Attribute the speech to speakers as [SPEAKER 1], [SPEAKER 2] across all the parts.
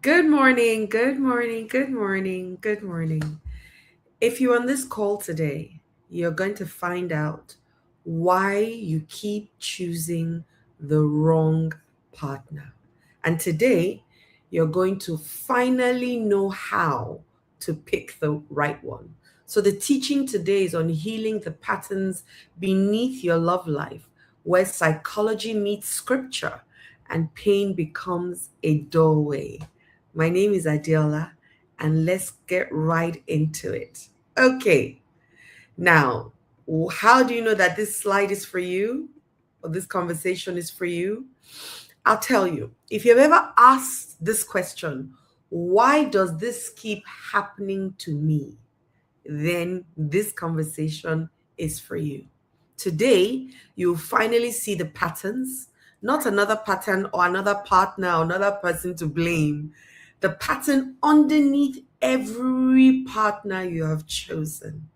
[SPEAKER 1] Good morning, good morning, good morning, good morning. If you're on this call today, you're going to find out why you keep choosing the wrong partner. And today, you're going to finally know how to pick the right one. So, the teaching today is on healing the patterns beneath your love life, where psychology meets scripture and pain becomes a doorway. My name is Adeola, and let's get right into it. Okay, now, how do you know that this slide is for you or this conversation is for you? I'll tell you. If you've ever asked this question, why does this keep happening to me? Then this conversation is for you. Today, you'll finally see the patterns, not another pattern or another partner or another person to blame. The pattern underneath every partner you have chosen.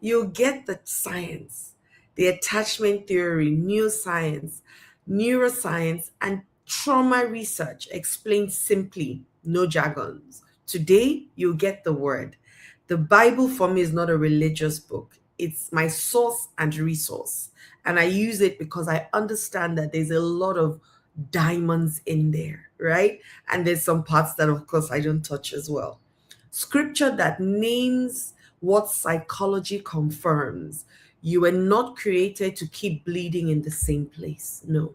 [SPEAKER 1] You'll get the science, the attachment theory, neuroscience, and trauma research explained simply, no jargons. Today, you'll get the word. The Bible for me is not a religious book, it's my source and resource. And I use it because I understand that there's a lot of diamonds in there, right? And there's some parts that, of course, I don't touch as well. Scripture that names what psychology confirms. You were not created to keep bleeding in the same place. No.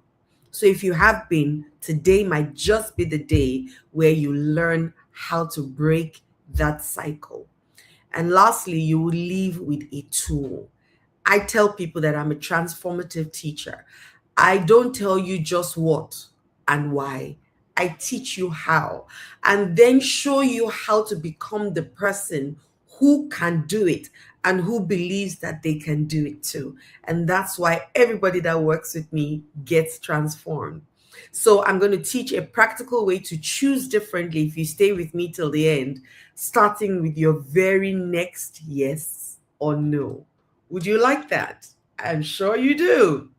[SPEAKER 1] So if you have been, today might just be the day where you learn how to break that cycle. And lastly, you will leave with a tool. I tell people that I'm a transformative teacher. I don't tell you just what and why. I teach you how and then show you how to become the person who can do it and who believes that they can do it too. And that's why everybody that works with me gets transformed. So I'm going to teach a practical way to choose differently if you stay with me till the end, starting with your very next yes or no. Would you like that? I'm sure you do.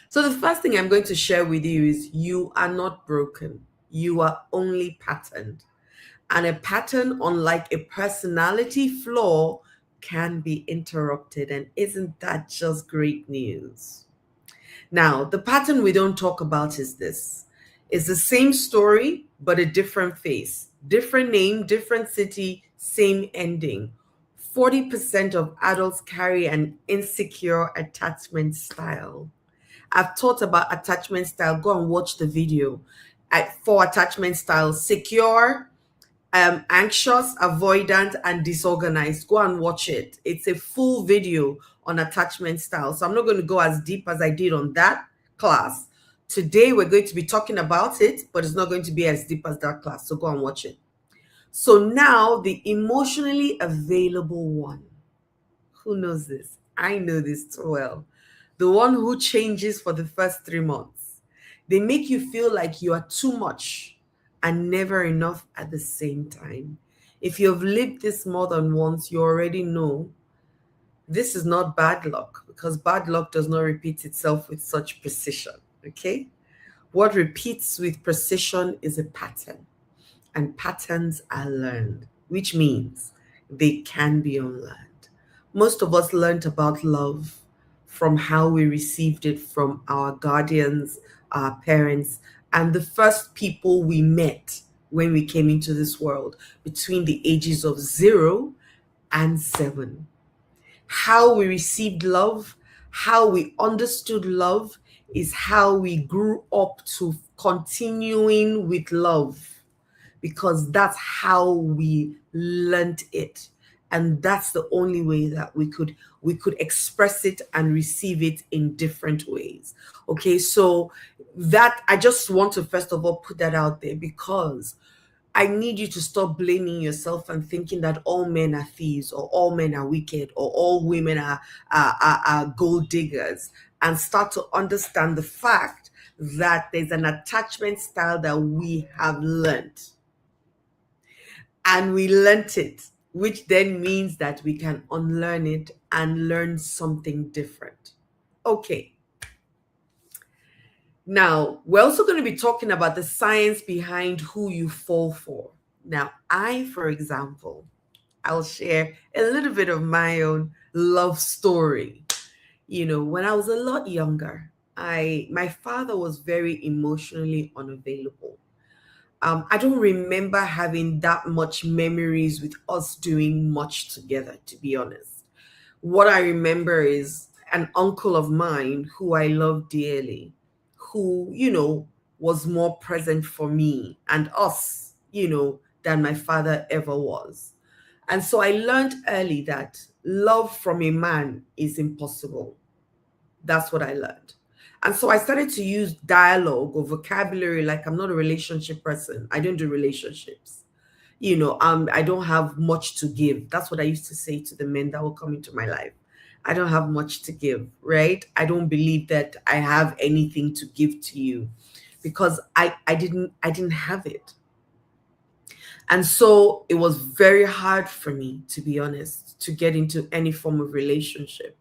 [SPEAKER 1] So, the first thing I'm going to share with you is you are not broken. You are only patterned. And a pattern, unlike a personality flaw, can be interrupted. And isn't that just great news? Now, the pattern we don't talk about is this. It's the same story, but a different face. Different name, different city, same ending. 40% of adults carry an insecure attachment style. I've taught about attachment style. Go and watch the video. At four attachment styles: secure, anxious, avoidant, and disorganized. Go and watch it. It's a full video on attachment style. So I'm not going to go as deep as I did on that class. Today we're going to be talking about it, but it's not going to be as deep as that class. So go and watch it. So now the emotionally available one. Who knows this? I know this too well. The one who changes for the first 3 months. They make you feel like you are too much and never enough at the same time. If you've lived this more than once, you already know this is not bad luck because bad luck does not repeat itself with such precision. Okay? What repeats with precision is a pattern, and patterns are learned, which means they can be unlearned. Most of us learned about love from how we received it from our guardians, our parents, and the first people we met when we came into this world between the ages of 0 and 7. How we received love, how we understood love, is how we grew up to continuing with love because that's how we learned it, and that's the only way that we could express it and receive it in different ways. Okay, so that I just want to first of all put that out there because I need you to stop blaming yourself and thinking that all men are thieves or all men are wicked or all women are gold diggers, and start to understand the fact that there's an attachment style that we have learned, and we learnt it, which then means that we can unlearn it and learn something different. Okay, Now, we're also going to be talking about the science behind who you fall for. Now, for example, I'll share a little bit of my own love story. When I was a lot younger, my father was very emotionally unavailable. I don't remember having that much memories with us doing much together, to be honest. What I remember is an uncle of mine who I love dearly, who, was more present for me and us, than my father ever was. And so I learned early that love from a man is impossible. That's what I learned. And so I started to use dialogue or vocabulary like I'm not a relationship person. I don't do relationships. I don't have much to give. That's what I used to say to the men that will come into my life. I don't have much to give, right? I don't believe that I have anything to give to you because I didn't have it. And so it was very hard for me, to be honest, to get into any form of relationship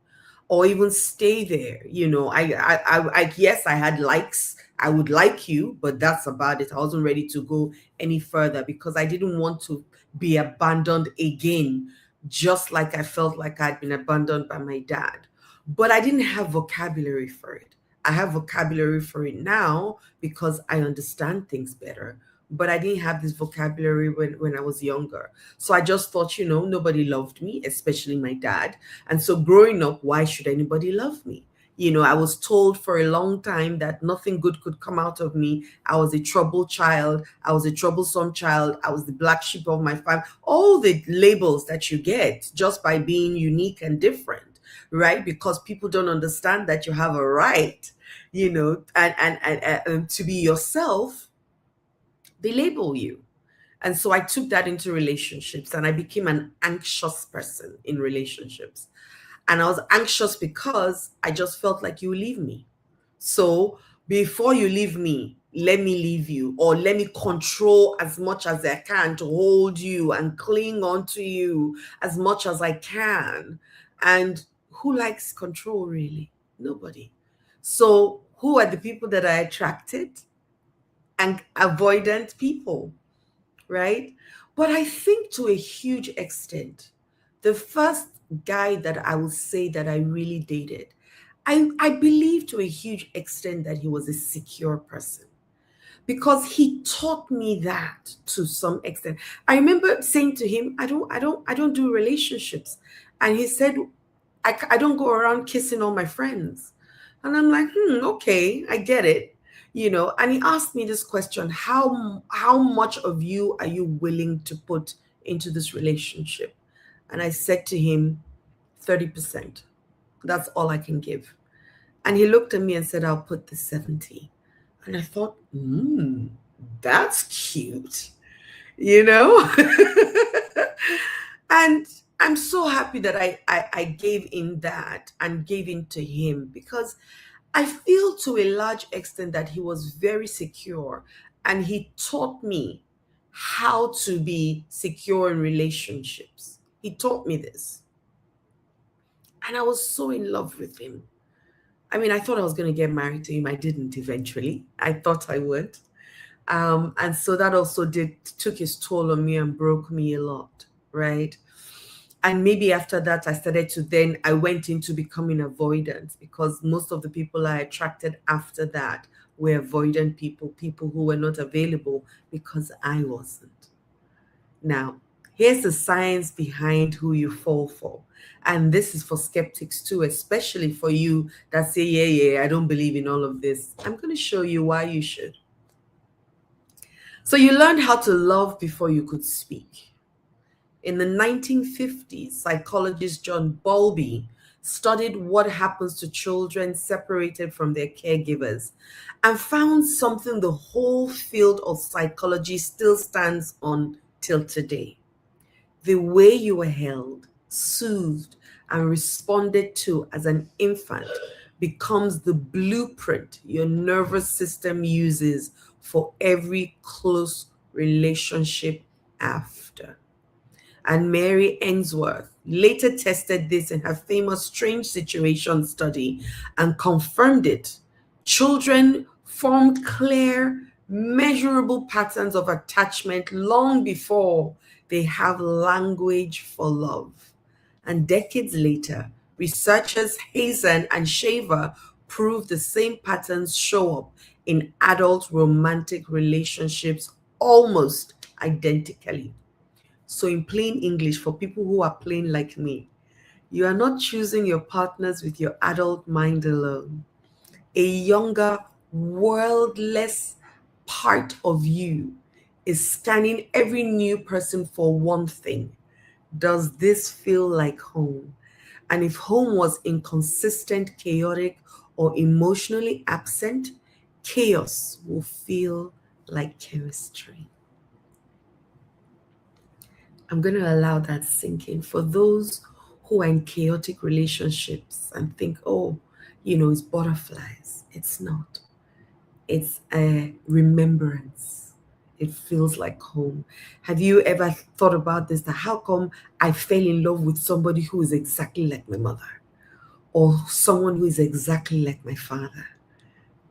[SPEAKER 1] or even stay there. Yes, I had likes. I would like you, but that's about it. I wasn't ready to go any further because I didn't want to be abandoned again, just like I felt like I'd been abandoned by my dad. But I didn't have vocabulary for it. I have vocabulary for it now because I understand things better, but I didn't have this vocabulary when I was younger. So I just thought, nobody loved me, especially my dad. And so growing up, why should anybody love me? I was told for a long time that nothing good could come out of me. I was a troubled child. I was a troublesome child. I was the black sheep of my family. All the labels that you get just by being unique and different, right? Because people don't understand that you have a right, and to be yourself, they label you. And so I took that into relationships and I became an anxious person in relationships. And I was anxious because I just felt like you leave me. So before you leave me, let me leave you, or let me control as much as I can to hold you and cling on to you as much as I can. And who likes control really? Nobody. So who are the people that I attracted? And avoidant people, right? But I think to a huge extent, the first guy that I would say that I really dated, I believe to a huge extent that he was a secure person because he taught me that to some extent. I remember saying to him, I don't do relationships. And he said, I don't go around kissing all my friends. And I'm like, okay, I get it. And he asked me this question, how much of you are you willing to put into this relationship? And I said to him, 30%. That's all I can give. And he looked at me and said, I'll put the 70. And I thought, that's cute, you know? And I'm so happy that I gave in that and gave in to him because I feel to a large extent that he was very secure and he taught me how to be secure in relationships. He taught me this. And I was so in love with him. I mean, I thought I was going to get married to him. I didn't eventually. I thought I would. And so that also took its toll on me and broke me a lot, right? And maybe after that, I went into becoming avoidant because most of the people I attracted after that were avoidant people who were not available because I wasn't. Now, here's the science behind who you fall for. And this is for skeptics too, especially for you that say, yeah, I don't believe in all of this. I'm going to show you why you should. So you learned how to love before you could speak. In the 1950s, psychologist John Bowlby studied what happens to children separated from their caregivers and found something the whole field of psychology still stands on till today. The way you were held, soothed, and responded to as an infant becomes the blueprint your nervous system uses for every close relationship after. And Mary Ainsworth later tested this in her famous strange situation study and confirmed it. Children form clear, measurable patterns of attachment long before they have language for love. And decades later, researchers Hazen and Shaver prove the same patterns show up in adult romantic relationships almost identically. So, in plain English, for people who are plain like me, you are not choosing your partners with your adult mind alone. A younger, worldless part of you is scanning every new person for one thing. Does this feel like home? And if home was inconsistent, chaotic, or emotionally absent, chaos will feel like chemistry. I'm going to allow that sink in. For those who are in chaotic relationships and think, oh, it's butterflies. It's not. It's a remembrance. It feels like home. Have you ever thought about this? That how come I fell in love with somebody who is exactly like my mother or someone who is exactly like my father?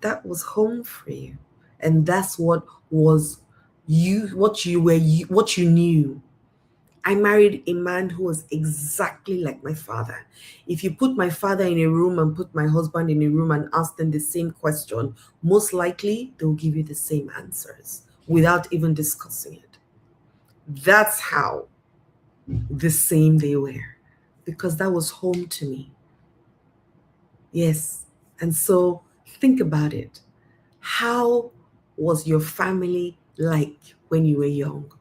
[SPEAKER 1] That was home for you. And that's what was what you knew. I married a man who was exactly like my father. If you put my father in a room and put my husband in a room and ask them the same question, most likely they'll give you the same answers without even discussing it. That's how the same they were, because that was home to me. Yes. And so think about it. How was your family like when you were young?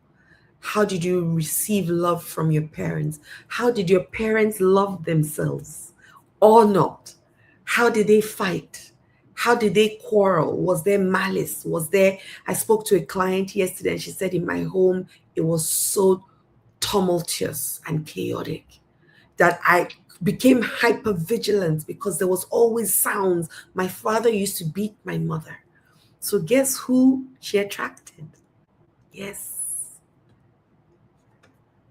[SPEAKER 1] How did you receive love from your parents? How did your parents love themselves or not? How did they fight? How did they quarrel? Was there malice? I spoke to a client yesterday and she said, in my home, it was so tumultuous and chaotic that I became hyper vigilant because there was always sounds. My father used to beat my mother. So guess who she attracted? Yes.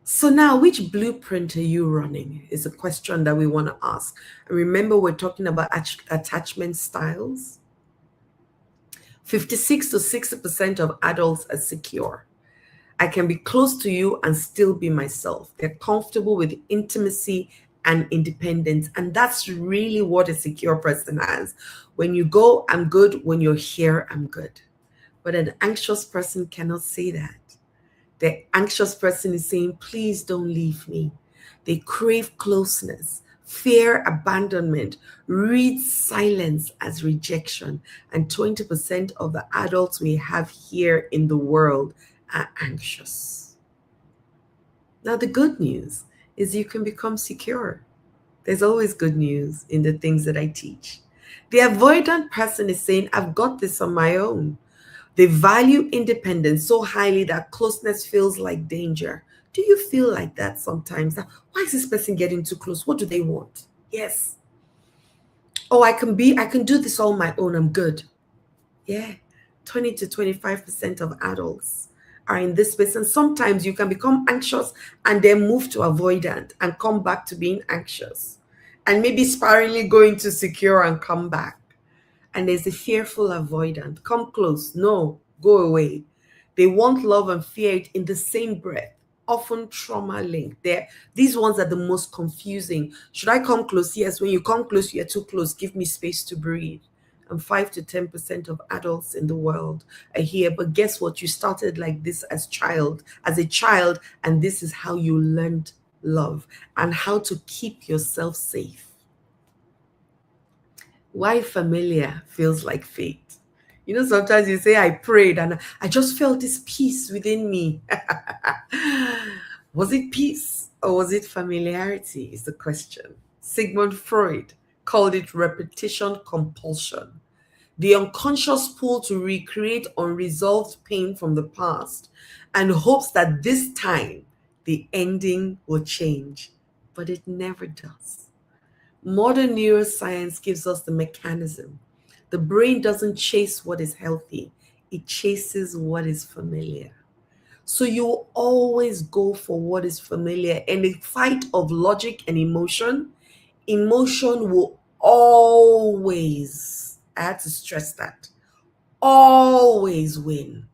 [SPEAKER 1] So now, which blueprint are you running is a question that we want to ask. And remember, we're talking about attachment styles. 56 to 60% of adults are secure. I can be close to you and still be myself. They're comfortable with intimacy and independence. And that's really what a secure person has. When you go, I'm good. When you're here, I'm good. But an anxious person cannot say that. The anxious person is saying, please don't leave me. They crave closeness, fear abandonment, read silence as rejection. And 20% of the adults we have here in the world are anxious. Now, the good news is you can become secure. There's always good news in the things that I teach. The avoidant person is saying, I've got this on my own. They value independence so highly that closeness feels like danger. Do you feel like that sometimes? Why is this person getting too close? What do they want? Yes. Oh, I can do this all on my own. I'm good. Yeah. 20 to 25% of adults are in this space. And sometimes you can become anxious and then move to avoidant and come back to being anxious. And maybe spirally going to secure and come back. And there's a fearful avoidant. Come close. No, go away. They want love and fear it in the same breath, often trauma linked. These ones are the most confusing. Should I come close? Yes. When you come close, you're too close. Give me space to breathe. And 5 to 10% of adults in the world are here. But guess what? You started like this as a child, and this is how you learned love and how to keep yourself safe. Why familiar feels like fate. Sometimes you say, I prayed and I just felt this peace within me. Was it peace or was it familiarity is the question. Sigmund Freud called it repetition compulsion. The unconscious pull to recreate unresolved pain from the past and hopes that this time the ending will change, but it never does. Modern neuroscience gives us the mechanism. The brain doesn't chase what is healthy, it chases what is familiar. So you always go for what is familiar. In a fight of logic and emotion will always, I had to stress that, always win,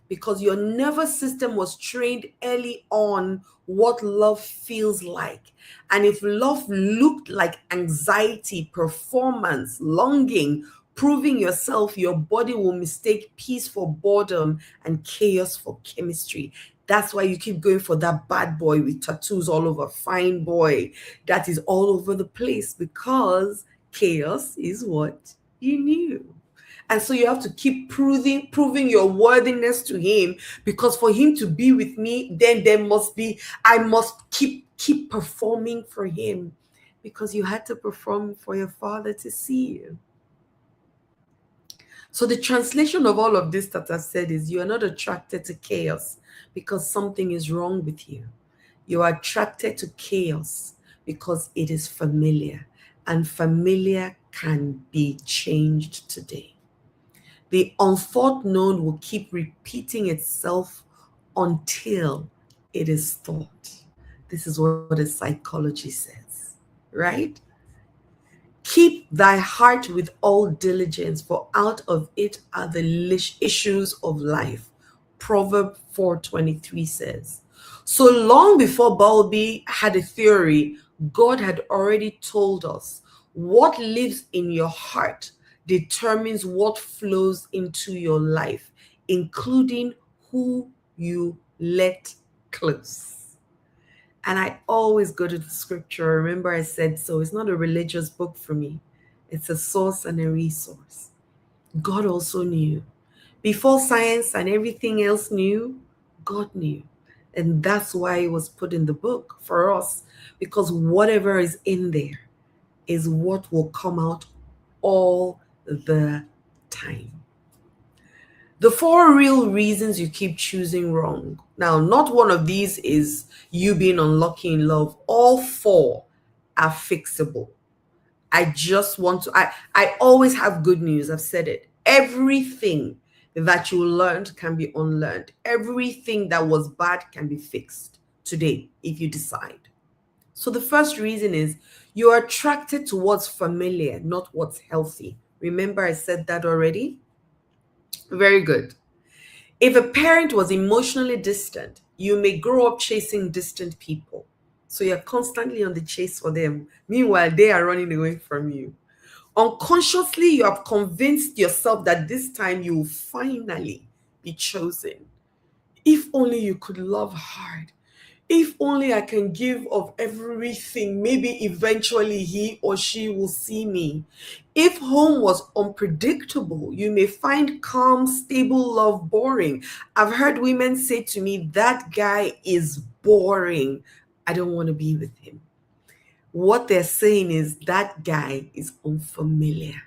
[SPEAKER 1] because your nervous system was trained early on what love feels like. And if love looked like anxiety, performance, longing, proving yourself, your body will mistake peace for boredom and chaos for chemistry. That's why you keep going for that bad boy with tattoos all over, fine boy that is all over the place, because chaos is what you knew. And so you have to keep proving your worthiness to him, because for him to be with me, then I must keep performing for him, because you had to perform for your father to see you. So the translation of all of this that I've said is, you are not attracted to chaos because something is wrong with you. You are attracted to chaos because it is familiar, and familiar can be changed today. The unthought known will keep repeating itself until it is thought. This is what the psychology says, right? Keep thy heart with all diligence, for out of it are the issues of life. Proverb 4:23 says. So long before Bowlby had a theory, God had already told us what lives in your heart determines what flows into your life, including who you let close. And I always go to the scripture. Remember, I said so. It's not a religious book for me, it's a source and a resource. God also knew. Before science and everything else knew, God knew. And that's why it was put in the book for us, because whatever is in there is what will come out all the time. The 4 real reasons you keep choosing wrong. Now, not one of these is you being unlucky in love. All 4 are fixable. I always have good news. I've said it. Everything that you learned can be unlearned. Everything that was bad can be fixed today if you decide. So the first reason is you're attracted to what's familiar, not what's healthy. Remember, I said that already? Very good. If a parent was emotionally distant, you may grow up chasing distant people. So you're constantly on the chase for them. Meanwhile, they are running away from you. Unconsciously, you have convinced yourself that this time you will finally be chosen. If only you could love hard. If only I can give of everything, maybe eventually he or she will see me. If home was unpredictable, you may find calm, stable love boring. I've heard women say to me, that guy is boring. I don't want to be with him. What they're saying is, that guy is unfamiliar.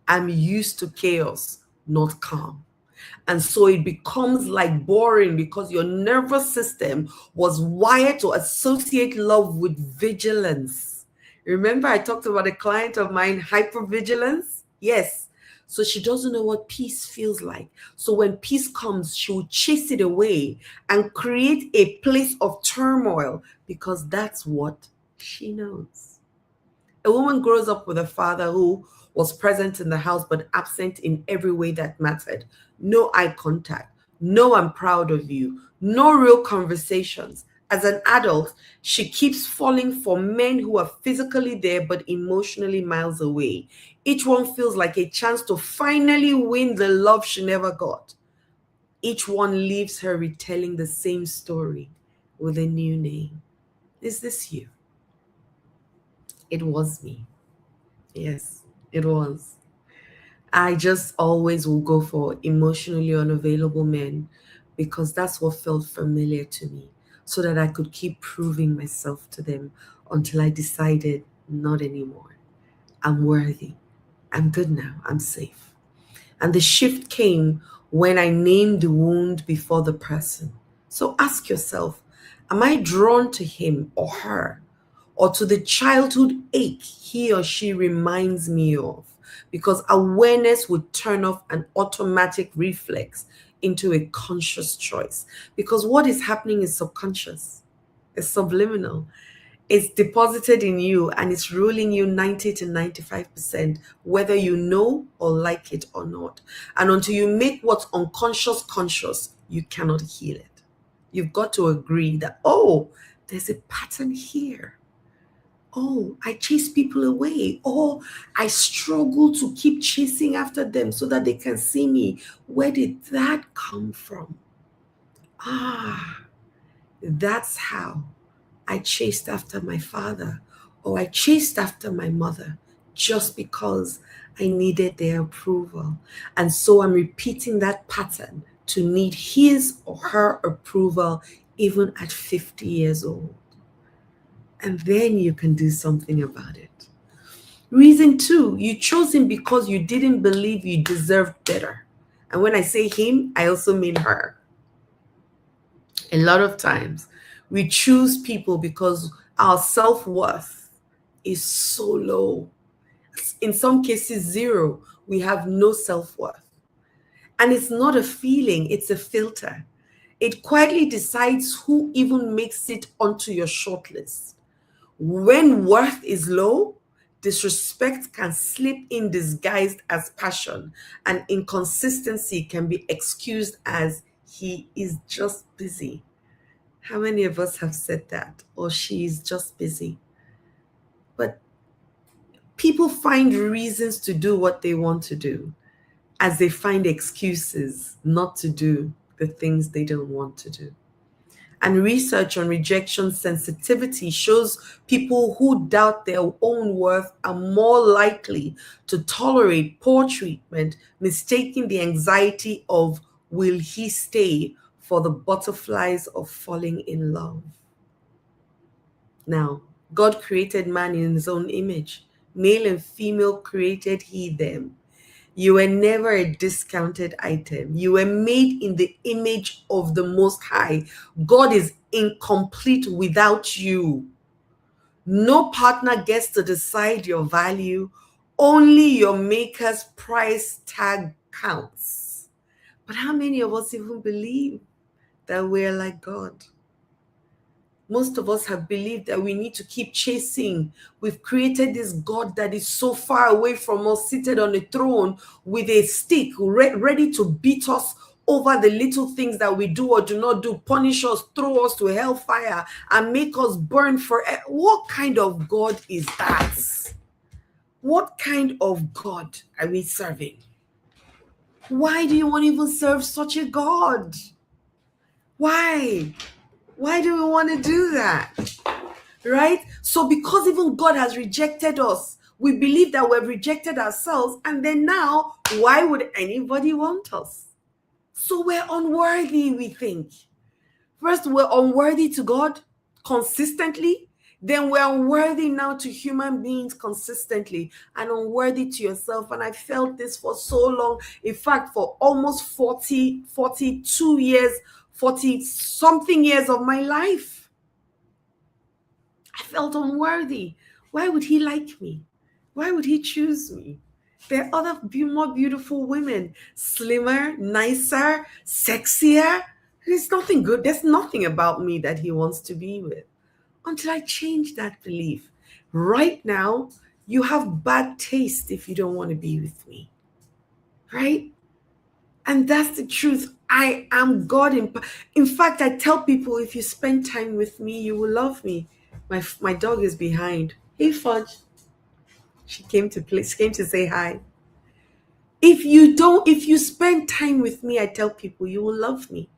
[SPEAKER 1] I'm used to chaos, not calm. And so it becomes like boring, because your nervous system was wired to associate love with vigilance. Remember, I talked about a client of mine, hypervigilance? Yes. So she doesn't know what peace feels like. So when peace comes, she will chase it away and create a place of turmoil, because that's what she knows. A woman grows up with a father who was present in the house but absent in every way that mattered. No eye contact. No, I'm proud of you. No real conversations. As an adult, she keeps falling for men who are physically there but emotionally miles away. Each one feels like a chance to finally win the love she never got. Each one leaves her retelling the same story with a new name. Is this you? It was me. Yes, it was. I just always will go for emotionally unavailable men, because that's what felt familiar to me, so that I could keep proving myself to them until I decided, not anymore. I'm worthy. I'm good now. I'm safe. And the shift came when I named the wound before the person. So ask yourself, am I drawn to him or her, or to the childhood ache he or she reminds me of? Because awareness would turn off an automatic reflex into a conscious choice. Because what is happening is subconscious, it's subliminal. It's deposited in you and it's ruling you 90 to 95%, whether you know or like it or not. And until you make what's unconscious conscious, you cannot heal it. You've got to agree that, oh, there's a pattern here. Oh, I chase people away. Oh, I struggle to keep chasing after them so that they can see me. Where did that come from? Ah, that's how I chased after my father, or I chased after my mother just because I needed their approval. And so I'm repeating that pattern to need his or her approval even at 50 years old. And then you can do something about it. Reason two, you chose him because you didn't believe you deserved better. And when I say him, I also mean her. A lot of times we choose people because our self-worth is so low. In some cases, zero. We have no self-worth. And it's not a feeling, it's a filter. It quietly decides who even makes it onto your shortlist. When worth is low, disrespect can slip in disguised as passion, and inconsistency can be excused as he is just busy. How many of us have said that? Or she's just busy. But people find reasons to do what they want to do as they find excuses not to do the things they don't want to do. And research on rejection sensitivity shows people who doubt their own worth are more likely to tolerate poor treatment, mistaking the anxiety of will he stay for the butterflies of falling in love. Now, God created man in his own image. Male and female created he them. You were never a discounted item. You were made in the image of the Most High. God is incomplete without you. No partner gets to decide your value. Only your maker's price tag counts. But how many of us even believe that we're like God? Most of us have believed that we need to keep chasing. We've created this God that is so far away from us, seated on a throne with a stick, ready to beat us over the little things that we do or do not do, punish us, throw us to hellfire, and make us burn forever. What kind of God is that? What kind of God are we serving? Why do you want to even serve such a God? Why? Why do we want to do that? Right? So because even God has rejected us, we believe that we've rejected ourselves, and then now, why would anybody want us? So we're unworthy, we think. First, we're unworthy to God consistently. Then we're unworthy now to human beings consistently, and unworthy to yourself. And I felt this for so long. In fact, for almost 42 years, 40 something years of my life. I felt unworthy. Why would he like me? Why would he choose me? There are other more beautiful women, slimmer, nicer, sexier. There's nothing good. There's nothing about me that he wants to be with. Until I change that belief. Right now, you have bad taste if you don't want to be with me. Right? And that's the truth. I am God. In fact, I tell people, if you spend time with me, you will love me. My dog is behind. Hey, Fudge. She came to say hi. If you spend time with me, I tell people you will love me.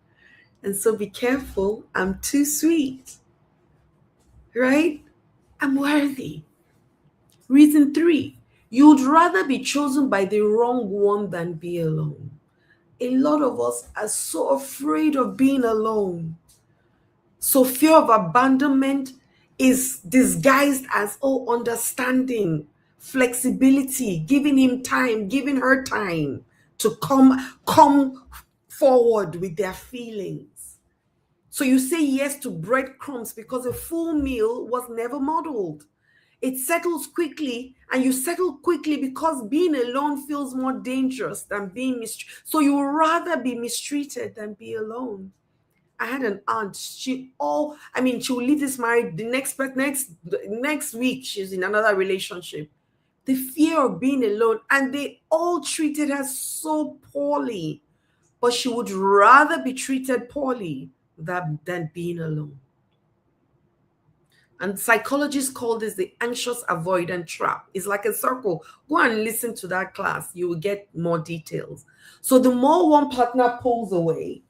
[SPEAKER 1] And so be careful. I'm too sweet. Right? I'm worthy. Reason 3, you'd rather be chosen by the wrong one than be alone. A lot of us are so afraid of being alone. So fear of abandonment is disguised as, understanding, flexibility, giving him time, giving her time to come forward with their feelings. So you say yes to breadcrumbs because a full meal was never modeled. It settles quickly, and you settle quickly because being alone feels more dangerous than being mistreated. So you would rather be mistreated than be alone. I had an aunt. She will leave this married the next week. She's in another relationship. The fear of being alone, and they all treated her so poorly. But she would rather be treated poorly than being alone. And psychologists call this the anxious avoidant trap. It's like a circle. Go and listen to that class. You will get more details. So the more one partner pulls away,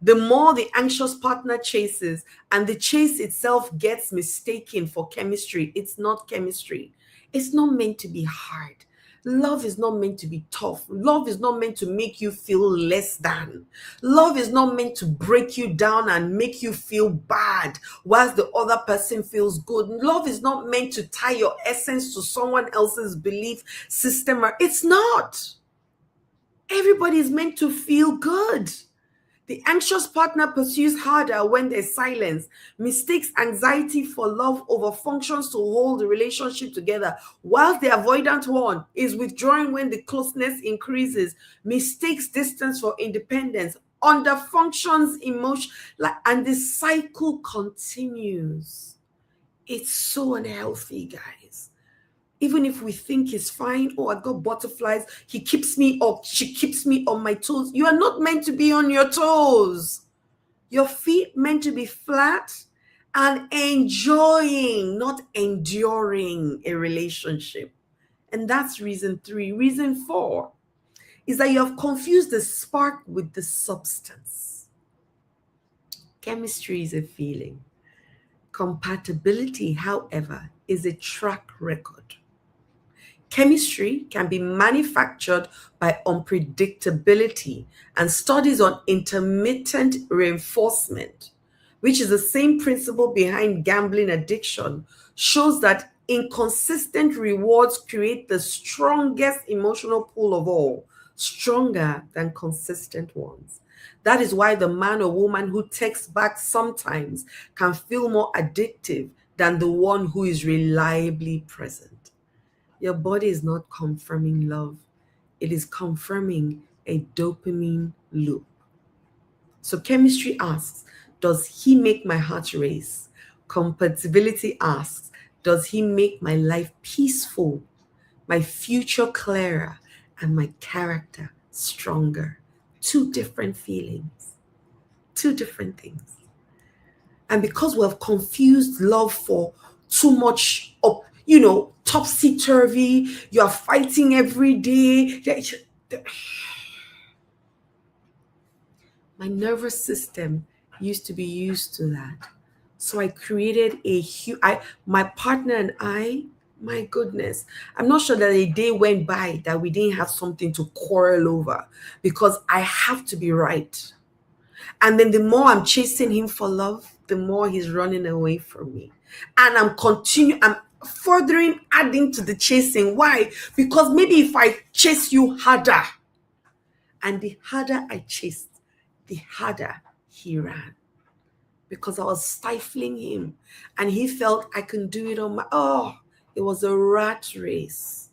[SPEAKER 1] the more the anxious partner chases, and the chase itself gets mistaken for chemistry. It's not chemistry. It's not meant to be hard. Love is not meant to be tough. Love is not meant to make you feel less than. Love is not meant to break you down and make you feel bad whilst the other person feels good. Love is not meant to tie your essence to someone else's belief system. It's not. Everybody is meant to feel good. The anxious partner pursues harder when there's silence, mistakes anxiety for love over functions to hold the relationship together, whilst the avoidant one is withdrawing when the closeness increases, mistakes distance for independence, under functions emotion, and the cycle continues. It's so unhealthy, guys. Even if we think it's fine, oh, I got butterflies, he keeps me up, she keeps me on my toes. You are not meant to be on your toes. Your feet meant to be flat and enjoying, not enduring a relationship. And that's reason 3. Reason 4 is that you have confused the spark with the substance. Chemistry is a feeling. Compatibility, however, is a track record. Chemistry can be manufactured by unpredictability, and studies on intermittent reinforcement, which is the same principle behind gambling addiction, shows that inconsistent rewards create the strongest emotional pull of all, stronger than consistent ones. That is why the man or woman who texts back sometimes can feel more addictive than the one who is reliably present. Your body is not confirming love. It is confirming a dopamine loop. So chemistry asks, does he make my heart race? Compatibility asks, does he make my life peaceful, my future clearer, and my character stronger? 2 different feelings, 2 different things. And because we have confused love for too much of, topsy-turvy, you are fighting every day. My nervous system used to be used to that. So I created my partner and I, my goodness, I'm not sure that a day went by that we didn't have something to quarrel over, because I have to be right. And then the more I'm chasing him for love, the more he's running away from me. And I'm furthering, adding to the chasing. Why? Because maybe if I chase you harder, and the harder I chased, the harder he ran. Because I was stifling him, and he felt I can do it on my, it was a rat race.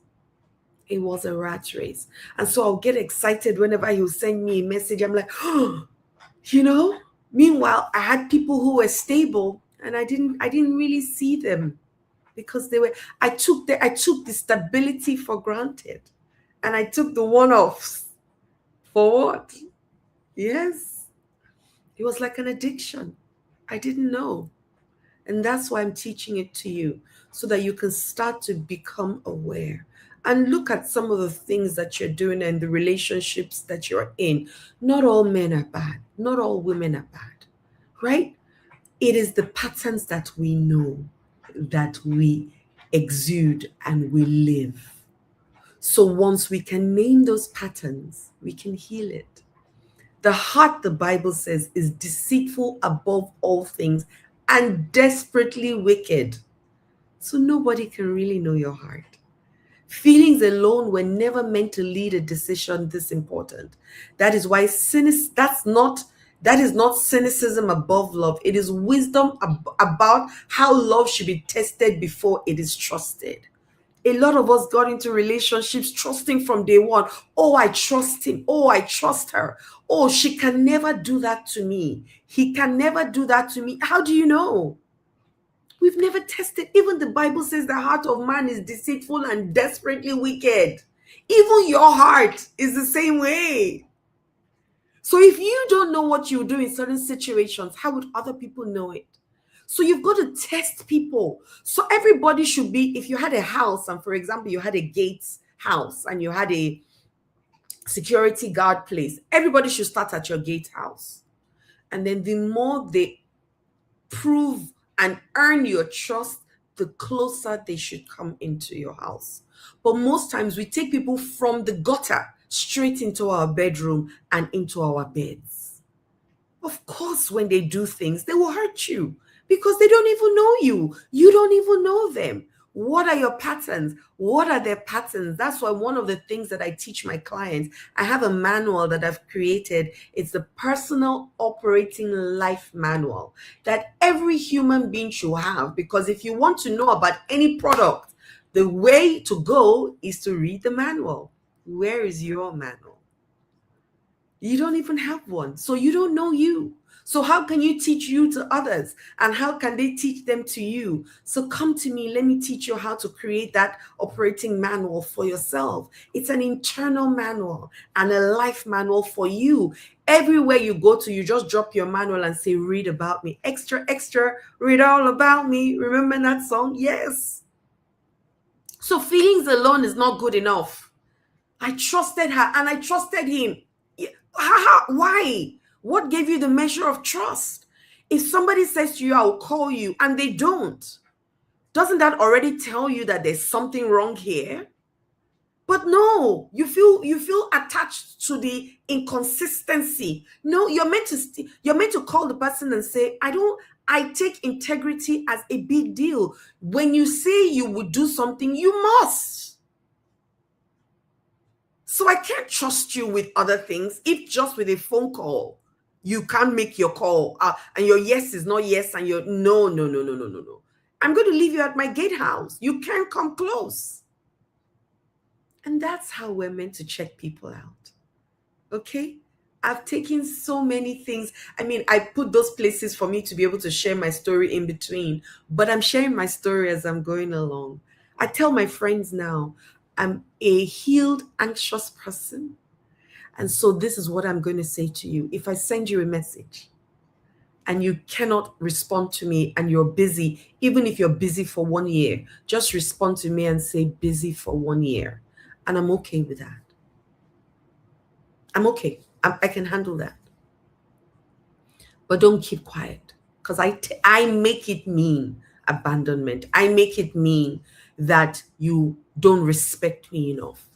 [SPEAKER 1] It was a rat race. And so I'll get excited whenever he'll send me a message. I'm like, meanwhile, I had people who were stable, and I didn't really see them, because I took the stability for granted, and I took the one-offs for what? Yes. It was like an addiction. I didn't know. And that's why I'm teaching it to you, so that you can start to become aware and look at some of the things that you're doing and the relationships that you're in. Not all men are bad. Not all women are bad, right? It is the patterns that we know, that we exude, and we live. So once we can name those patterns, we can heal it. The heart, the Bible says, is deceitful above all things and desperately wicked. So nobody can really know your heart. Feelings alone were never meant to lead a decision this important. That is why that is not cynicism above love. It is wisdom about how love should be tested before it is trusted. A lot of us got into relationships trusting from day one. Oh, I trust him. Oh, I trust her. Oh, she can never do that to me. He can never do that to me. How do you know? We've never tested. Even the Bible says the heart of man is deceitful and desperately wicked. Even your heart is the same way. So if you don't know what you do in certain situations, how would other people know it? So you've got to test people. So everybody should be, if you had a house and for example, you had a gates house and you had a security guard place, everybody should start at your gate house. And then the more they prove and earn your trust, the closer they should come into your house. But most times we take people from the gutter straight into our bedroom and into our beds. Of course, when they do things, they will hurt you because they don't even know you. You don't even know them. What are your patterns? What are their patterns? That's why one of the things that I teach my clients, I have a manual that I've created. It's the personal operating life manual that every human being should have, because if you want to know about any product, the way to go is to read the manual. Where is your manual? You don't even have one. So you don't know you. So how can you teach you to others? And how can they teach them to you? So come to me. Let me teach you how to create that operating manual for yourself. It's an internal manual and a life manual for you. Everywhere you go to, you just drop your manual and say, read about me. Extra, extra, read all about me. Remember that song? Yes. So feelings alone is not good enough. I trusted her and I trusted him. Why? What gave you the measure of trust? If somebody says to you, I'll call you, and they don't, doesn't that already tell you that there's something wrong here? But no, you feel attached to the inconsistency. No, you're meant to call the person and say, I take integrity as a big deal. When you say you would do something, you must. So I can't trust you with other things if just with a phone call you can't make your call and your yes is not yes and your no. I'm going to leave you at my gatehouse. You can't come close. And that's how we're meant to check people out. Okay? I've taken so many things. I mean, I put those places for me to be able to share my story in between, but I'm sharing my story as I'm going along. I tell my friends now, I'm a healed, anxious person. And so this is what I'm going to say to you. If I send you a message and you cannot respond to me and you're busy, even if you're busy for 1 year, just respond to me and say busy for 1 year. And I'm okay with that. I'm okay. I can handle that. But don't keep quiet, because I make it mean abandonment. I make it mean that you don't respect me enough.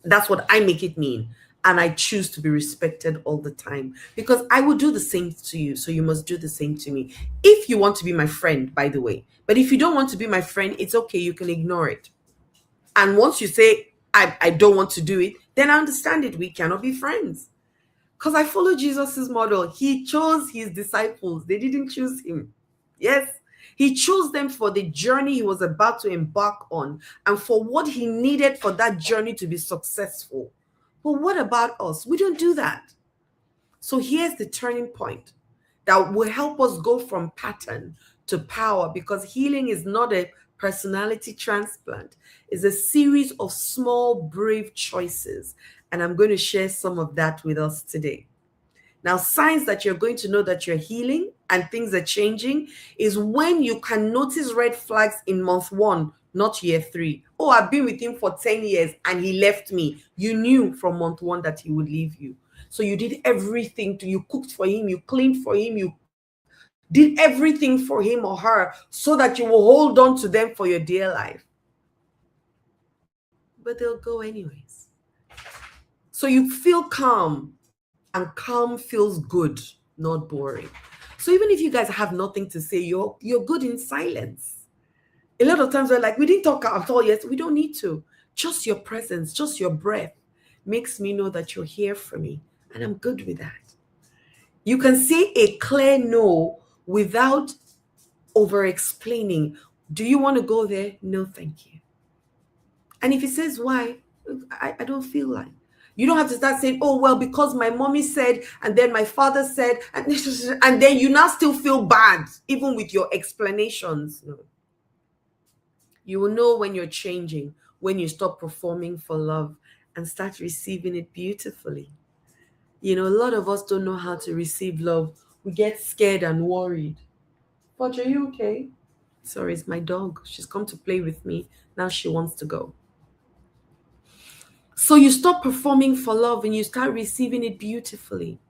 [SPEAKER 1] That's what I make it mean. And I choose to be respected all the time because I will do the same to you. So you must do the same to me. If you want to be my friend, by the way. But if you don't want to be my friend, it's okay. You can ignore it. And once you say, I don't want to do it, then I understand it. We cannot be friends. Because I follow Jesus's model. He chose his disciples. They didn't choose him. Yes. He chose them for the journey he was about to embark on and for what he needed for that journey to be successful. But what about us? We don't do that. So here's the turning point that will help us go from pattern to power, because healing is not a personality transplant. It's a series of small, brave choices. And I'm going to share some of that with us today. Now, signs that you're going to know that you're healing and things are changing is when you can notice red flags in month 1, not year 3. Oh, I've been with him for 10 years and he left me. You knew from month 1 that he would leave you. So you did everything you cooked for him, you cleaned for him, you did everything for him or her so that you will hold on to them for your dear life. But they'll go anyways. So you feel calm, and calm feels good, not boring. So even if you guys have nothing to say, you're good in silence. A lot of times we're like, we didn't talk at all yet. We don't need to. Just your presence, just your breath makes me know that you're here for me. And I'm good with that. You can say a clear no without over explaining. Do you want to go there? No, thank you. And if he says why, I don't feel like. You don't have to start saying, oh, well, because my mommy said, and then my father said, and then you now still feel bad, even with your explanations. No. You will know when you're changing, when you stop performing for love and start receiving it beautifully. A lot of us don't know how to receive love. We get scared and worried. But are you okay? Sorry, it's my dog. She's come to play with me. Now she wants to go. So you stop performing for love and you start receiving it beautifully.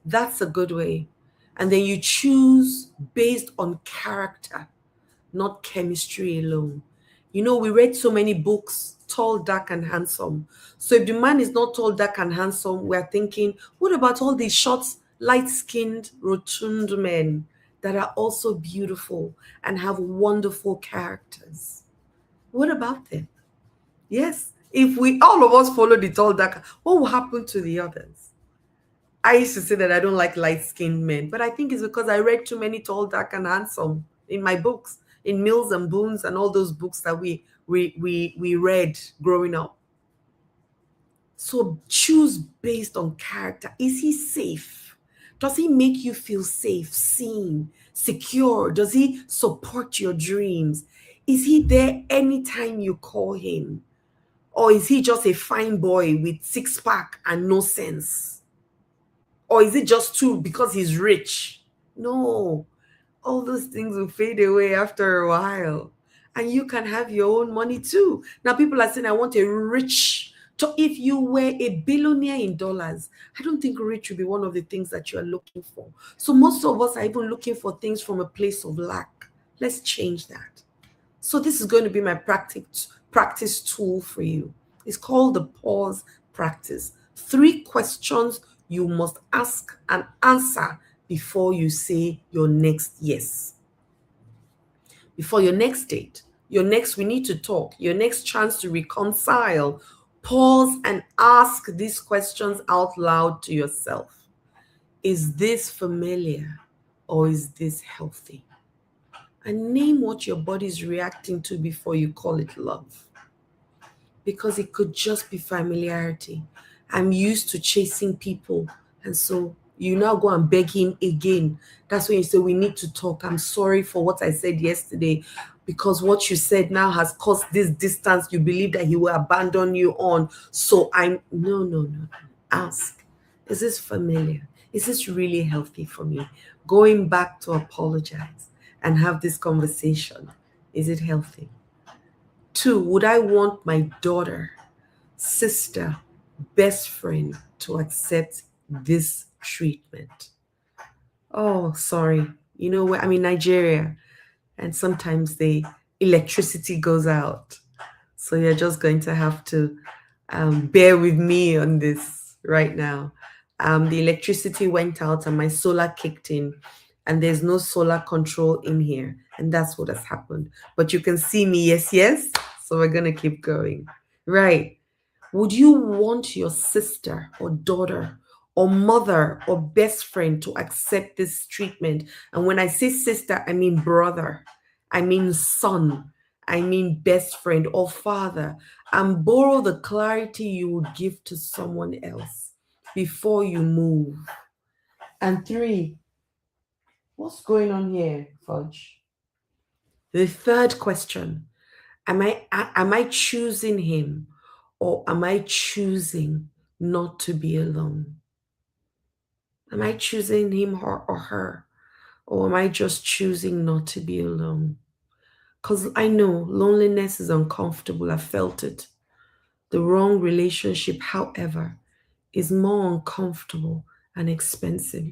[SPEAKER 1] That's a good way. And then you choose based on character, not chemistry alone. We read so many books, tall, dark, and handsome. So if the man is not tall, dark, and handsome, we're thinking, what about all these short, light-skinned, rotund men that are also beautiful and have wonderful characters? What about them? Yes, if we all of us follow the tall, dark, what will happen to the others? I used to say that I don't like light-skinned men, but I think it's because I read too many tall, dark, and handsome in my books, in Mills and Boons and all those books that we read growing up. So choose based on character. Is he safe? Does he make you feel safe, seen, secure? Does he support your dreams? Is he there anytime you call him? Or is he just a fine boy with six-pack and no sense? Or is it just too because he's rich? No, all those things will fade away after a while. And you can have your own money too. Now, people are saying, I want a rich. So if you were a billionaire in dollars, I don't think rich would be one of the things that you are looking for. So most of us are even looking for things from a place of lack. Let's change that. So this is going to be my practice tool for you. It's called the pause practice. 3 questions you must ask and answer before you say your next yes. Before your next date, your next we need to talk, your next chance to reconcile, pause and ask these questions out loud to yourself. Is this familiar or is this healthy? And name what your body is reacting to before you call it love. Because it could just be familiarity. I'm used to chasing people. And so you now go and beg him again. That's when you say, we need to talk. I'm sorry for what I said yesterday. Because what you said now has caused this distance you believe that he will abandon you on. So no. Ask, is this familiar? Is this really healthy for me? Going back to apologize and have this conversation. Is it healthy? 2, would I want my daughter, sister, best friend to accept this treatment? Oh, sorry. I'm in Nigeria and sometimes the electricity goes out. So you're just going to have to bear with me on this right now. The electricity went out and my solar kicked in, and there's no solar control in here. And that's what has happened. But you can see me, yes. So we're going to keep going. Right. Would you want your sister or daughter or mother or best friend to accept this treatment? And when I say sister, I mean brother, I mean son, I mean best friend or father, and borrow the clarity you would give to someone else before you move. And 3, what's going on here, Fudge? The 3rd question, am I choosing him or am I choosing not to be alone? Am I choosing him or her? Or am I just choosing not to be alone? Because I know loneliness is uncomfortable. I felt it. The wrong relationship, however, is more uncomfortable and expensive.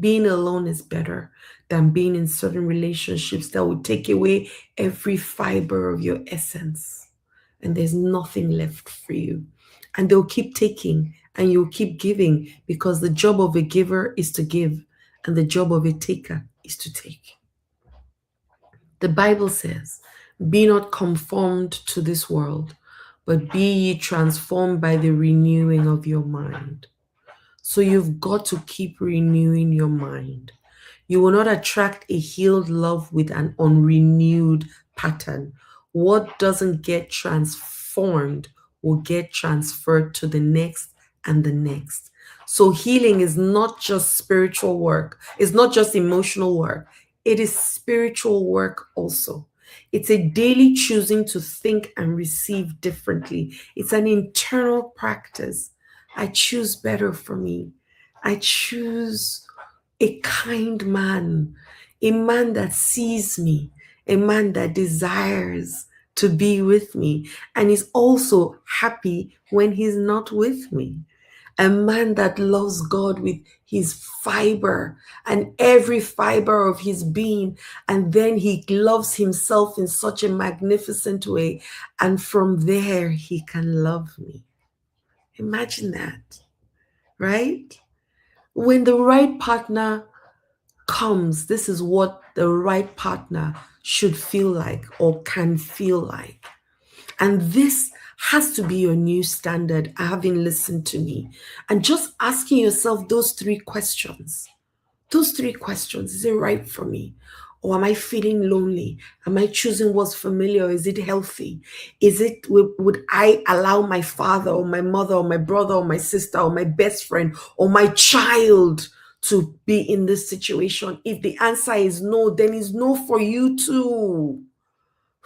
[SPEAKER 1] Being alone is better than being in certain relationships that will take away every fiber of your essence. And there's nothing left for you. And they'll keep taking and you'll keep giving because the job of a giver is to give and the job of a taker is to take. The Bible says, be not conformed to this world, but be ye transformed by the renewing of your mind. So you've got to keep renewing your mind. You will not attract a healed love with an unrenewed pattern. What doesn't get transformed formed will get transferred to the next and the next. So healing is not just spiritual work, it's not just emotional work, it is spiritual work also. It's a daily choosing to think and receive differently. It's an internal practice. I choose better for me. I choose a kind man, a man that sees me, a man that desires to be with me and is also happy when he's not with me. A man that loves God with his fiber and every fiber of his being. And then he loves himself in such a magnificent way. And from there, he can love me. Imagine that, right? When the right partner comes, this is what the right partner should feel like or can feel like. And this has to be your new standard, having listened to me. And just asking yourself those three questions. Those three questions. Is it right for me? Or am I feeling lonely? Am I choosing what's familiar? Is it healthy? Would I allow my father or my mother or my brother or my sister or my best friend or my child to be in this situation? If the answer is no, then it's no for you too,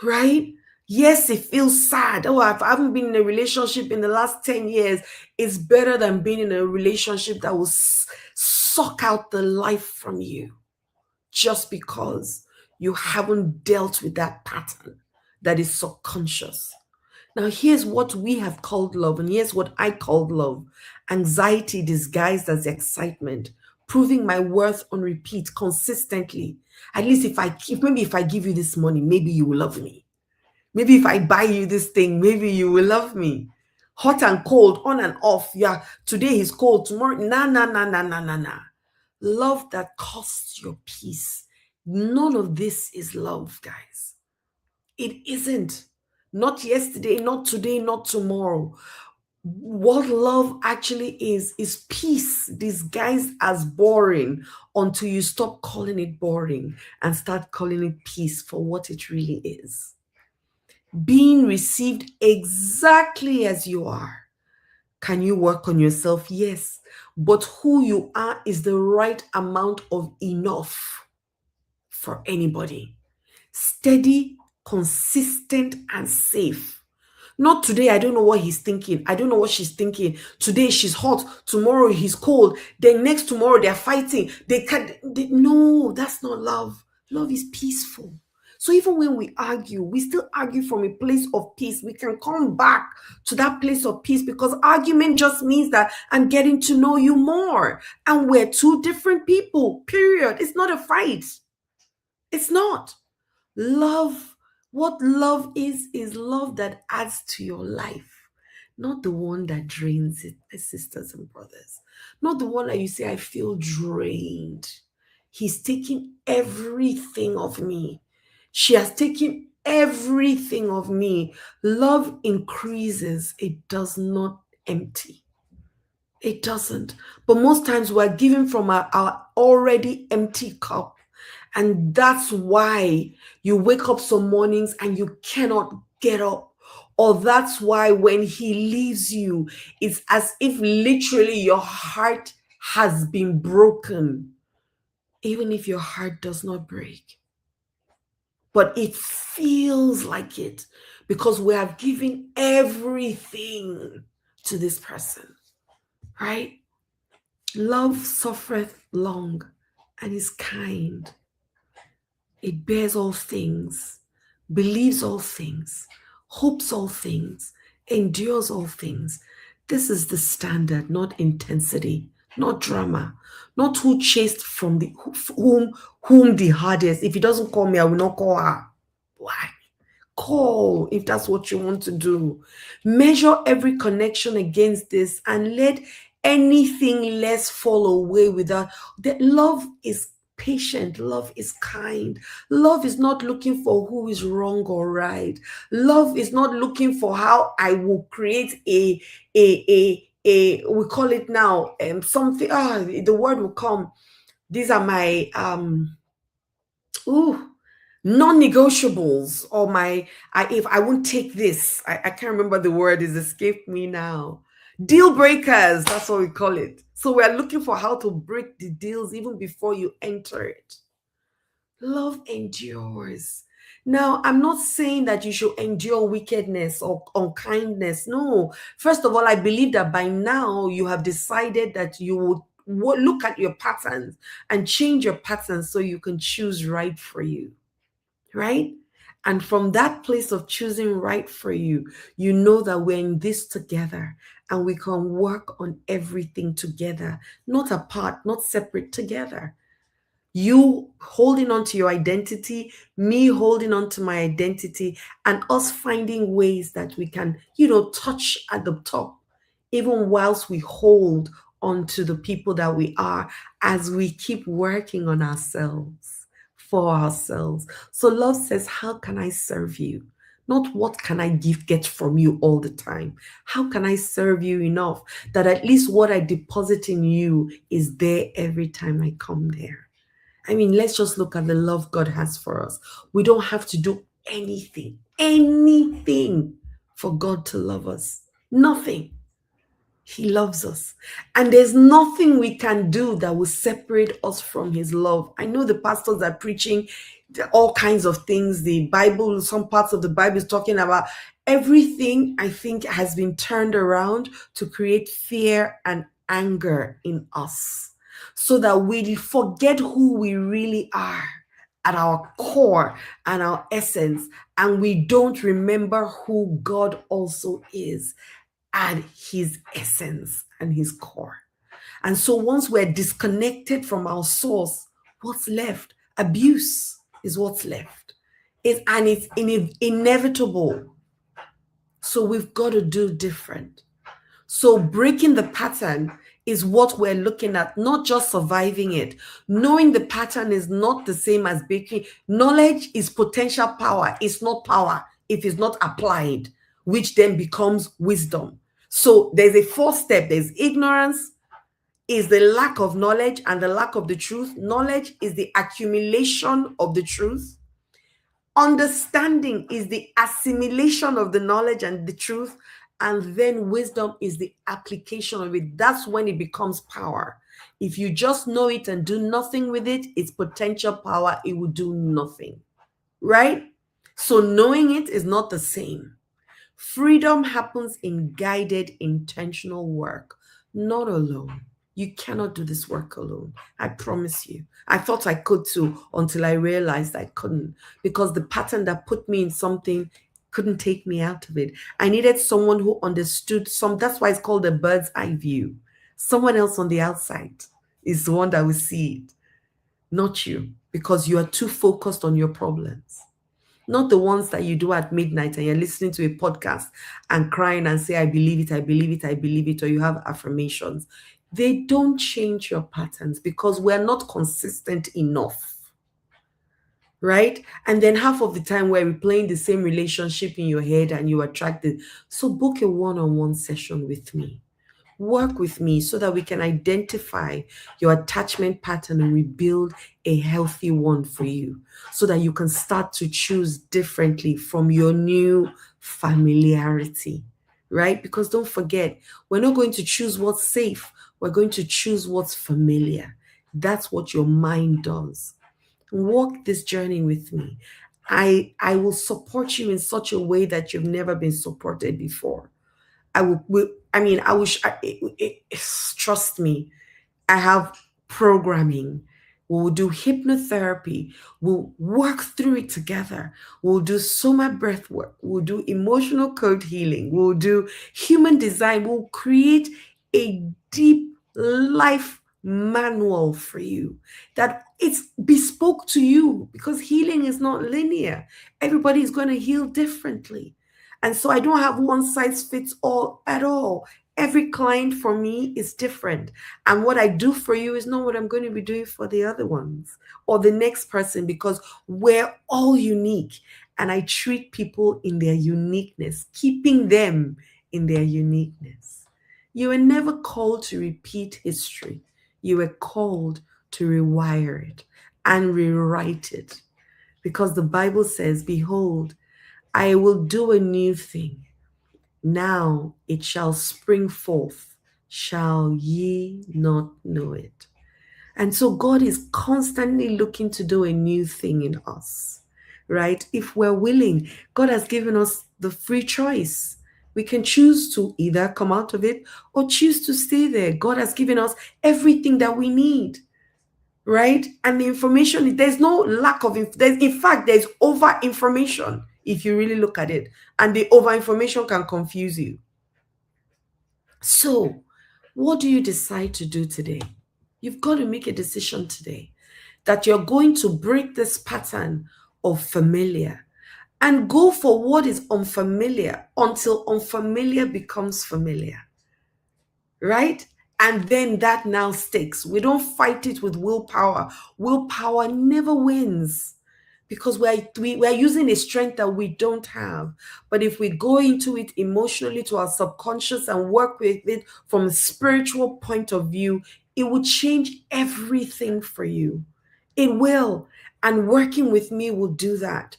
[SPEAKER 1] right? Yes, it feels sad. Oh, I haven't been in a relationship in the last 10 years. It's better than being in a relationship that will suck out the life from you just because you haven't dealt with that pattern that is subconscious. Now, here's what we have called love, and here's what I called love: anxiety disguised as excitement, proving my worth on repeat consistently. At least if I give you this money, maybe you will love me. Maybe if I buy you this thing, maybe you will love me. Hot and cold, on and off. Yeah, today is cold, tomorrow, nah, nah, nah, nah, nah, nah, nah. Love that costs your peace. None of this is love, guys. It isn't. Not yesterday, not today, not tomorrow. What love actually is peace disguised as boring until you stop calling it boring and start calling it peace for what it really is. Being received exactly as you are. Can you work on yourself? Yes. But who you are is the right amount of enough for anybody. Steady, consistent, and safe. Not today, I don't know what he's thinking. I don't know what she's thinking. Today she's hot. Tomorrow he's cold. Then next tomorrow they're fighting. No, that's not love. Love is peaceful. So even when we argue, we still argue from a place of peace. We can come back to that place of peace because argument just means that I'm getting to know you more. And we're two different people, period. It's not a fight. It's not. Love, what love is love that adds to your life, not the one that drains it, my sisters and brothers. Not the one that you say, I feel drained. He's taking everything of me. She has taken everything of me. Love increases, it does not empty. It doesn't. But most times we're giving from our already empty cup. And that's why you wake up some mornings and you cannot get up. Or that's why when he leaves you, it's as if literally your heart has been broken, even if your heart does not break. But it feels like it because we have given everything to this person, right? Love suffereth long and is kind. It bears all things, believes all things, hopes all things, endures all things. This is the standard, not intensity, not drama, not who chased from the whom the hardest. If he doesn't call me, I will not call her. Why? Call if that's what you want to do. Measure every connection against this and let anything less fall away without that. Love is patient, love is kind. Love is not looking for who is wrong or right. Love is not looking for how I will create a we call it now something, the word will come. These are my ooh non-negotiables, or if I won't take this, I can't remember the word, it's escaped me now. Deal breakers, that's what we call it. So we're looking for how to break the deals even before you enter it. Love endures. Now, I'm not saying that you should endure wickedness or unkindness. No. First of all, I believe that by now you have decided that you would look at your patterns and change your patterns so you can choose right for you, right? And from that place of choosing right for you, you know that we're in this together and we can work on everything together, not apart, not separate, together. You holding on to your identity, me holding on to my identity, and us finding ways that we can, touch at the top, even whilst we hold on to the people that we are as we keep working on ourselves, for ourselves. So love says, how can I serve you? Not what can I get from you all the time. How can I serve you enough that at least what I deposit in you is there every time I come there? I mean, let's just look at the love God has for us. We don't have to do anything for God to love us. Nothing. He loves us. And there's nothing we can do that will separate us from his love. I know the pastors are preaching all kinds of things. The Bible, some parts of the Bible is talking about everything, I think, has been turned around to create fear and anger in us so that we forget who we really are at our core and our essence, and we don't remember who God also is at his essence and his core. And so once we're disconnected from our source, what's left? Abuse is what's left. It's inevitable. So we've got to do different. So breaking the pattern is what we're looking at, not just surviving it. Knowing the pattern is not the same as breaking. Knowledge is potential power. It's not power if it's not applied, which then becomes wisdom. So there's a fourth step. There's ignorance, is the lack of knowledge and the lack of the truth. Knowledge is the accumulation of the truth. Understanding is the assimilation of the knowledge and the truth. And then wisdom is the application of it. That's when it becomes power. If you just know it and do nothing with it, it's potential power. It will do nothing, right? So knowing it is not the same. Freedom happens in guided, intentional work, not alone. You cannot do this work alone. I promise you. I thought I could too until I realized I couldn't, because the pattern that put me in something couldn't take me out of it. I needed someone who understood that's why it's called a bird's eye view. Someone else on the outside is the one that will see it, not you, because you are too focused on your problems. Not the ones that you do at midnight and you're listening to a podcast and crying and say, I believe it, I believe it, I believe it, or you have affirmations. They don't change your patterns because we're not consistent enough, right? And then half of the time we're replaying the same relationship in your head and you attract it. So book a one-on-one session with me. Work with me so that we can identify your attachment pattern and rebuild a healthy one for you so that you can start to choose differently from your new familiarity, right? Because don't forget, we're not going to choose what's safe. We're going to choose what's familiar. That's what your mind does. Walk this journey with me. I will support you in such a way that you've never been supported before. Trust me, I have programming. We'll do hypnotherapy. We'll work through it together. We'll do soma breath work. We'll do emotional code healing. We'll do human design. We'll create a deep life manual for you that it's bespoke to you, because healing is not linear. Everybody is going to heal differently. And so I don't have one size fits all at all. Every client for me is different. And what I do for you is not what I'm going to be doing for the other ones or the next person, because we're all unique. And I treat people in their uniqueness, keeping them in their uniqueness. You were never called to repeat history. You were called to rewire it and rewrite it. Because the Bible says, behold, I will do a new thing. Now it shall spring forth. Shall ye not know it? And so God is constantly looking to do a new thing in us, right? If we're willing, God has given us the free choice. We can choose to either come out of it or choose to stay there. God has given us everything that we need, right? And the information, there's no lack of, in fact, there's over information if you really look at it. And the over information can confuse you. So, what do you decide to do today? You've got to make a decision today that you're going to break this pattern of familiar and go for what is unfamiliar until unfamiliar becomes familiar, right? And then that now sticks. We don't fight it with willpower. Willpower never wins because we're using a strength that we don't have. But if we go into it emotionally to our subconscious and work with it from a spiritual point of view, it will change everything for you. It will. And working with me will do that.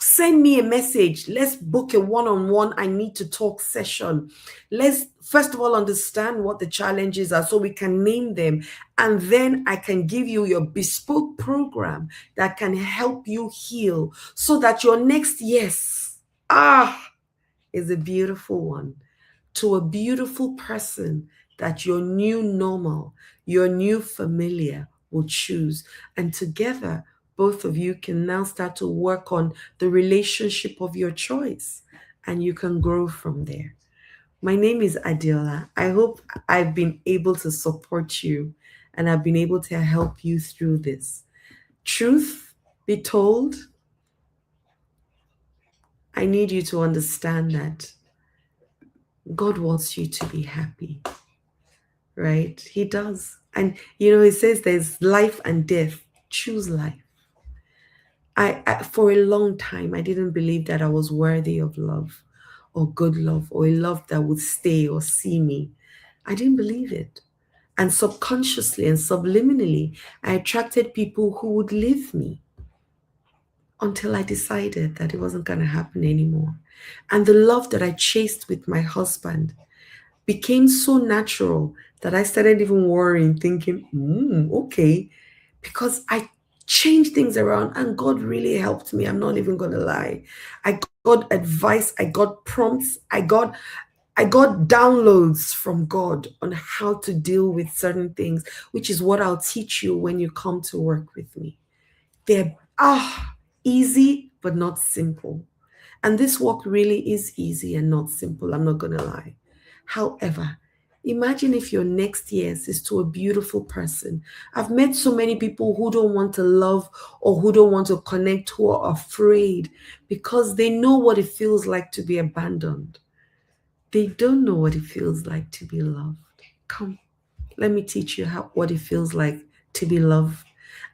[SPEAKER 1] Send me a message. Let's book a one-on-one I need to talk session. Let's first of all understand what the challenges are so we can name them. And then I can give you your bespoke program that can help you heal so that your next yes is a beautiful one to a beautiful person that your new normal, your new familiar will choose. And together, both of you can now start to work on the relationship of your choice and you can grow from there. My name is Adeola. I hope I've been able to support you and I've been able to help you through this. Truth be told, I need you to understand that God wants you to be happy, right? He does. And, it says there's life and death. Choose life. I for a long time, I didn't believe that I was worthy of love or good love or a love that would stay or see me. I didn't believe it. And subconsciously and subliminally, I attracted people who would leave me until I decided that it wasn't going to happen anymore. And the love that I chased with my husband became so natural that I started even worrying, thinking, okay, because I changed things around and God really helped me. I'm not even going to lie. I got advice, I got prompts, I got downloads from God on how to deal with certain things, which is what I'll teach you when you come to work with me. They're easy, but not simple. And this work really is easy and not simple. I'm not going to lie. However, imagine if your next yes is to a beautiful person. I've met so many people who don't want to love or who don't want to connect, who are afraid because they know what it feels like to be abandoned. They don't know what it feels like to be loved. Come, let me teach you what it feels like to be loved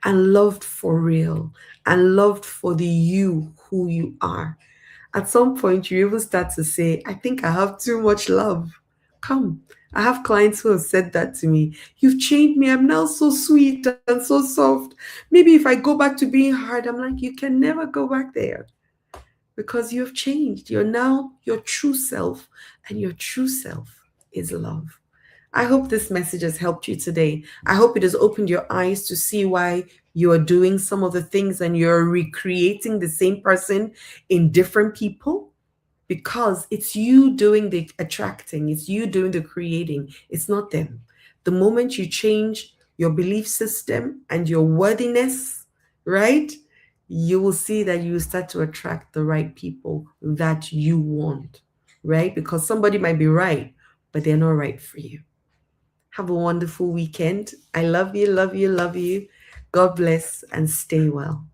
[SPEAKER 1] and loved for real and loved for the you who you are. At some point, you even start to say, I think I have too much love. Come, I have clients who have said that to me. You've changed me. I'm now so sweet and so soft. Maybe if I go back to being hard, I'm like, you can never go back there because you've changed. You're now your true self, and your true self is love. I hope this message has helped you today. I hope it has opened your eyes to see why you are doing some of the things and you're recreating the same person in different people, because it's you doing the attracting, it's you doing the creating, it's not them. The moment you change your belief system and your worthiness, right, you will see that you will start to attract the right people that you want, right? Because somebody might be right, but they're not right for you. Have a wonderful weekend. I love you, love you, love you. God bless and stay well.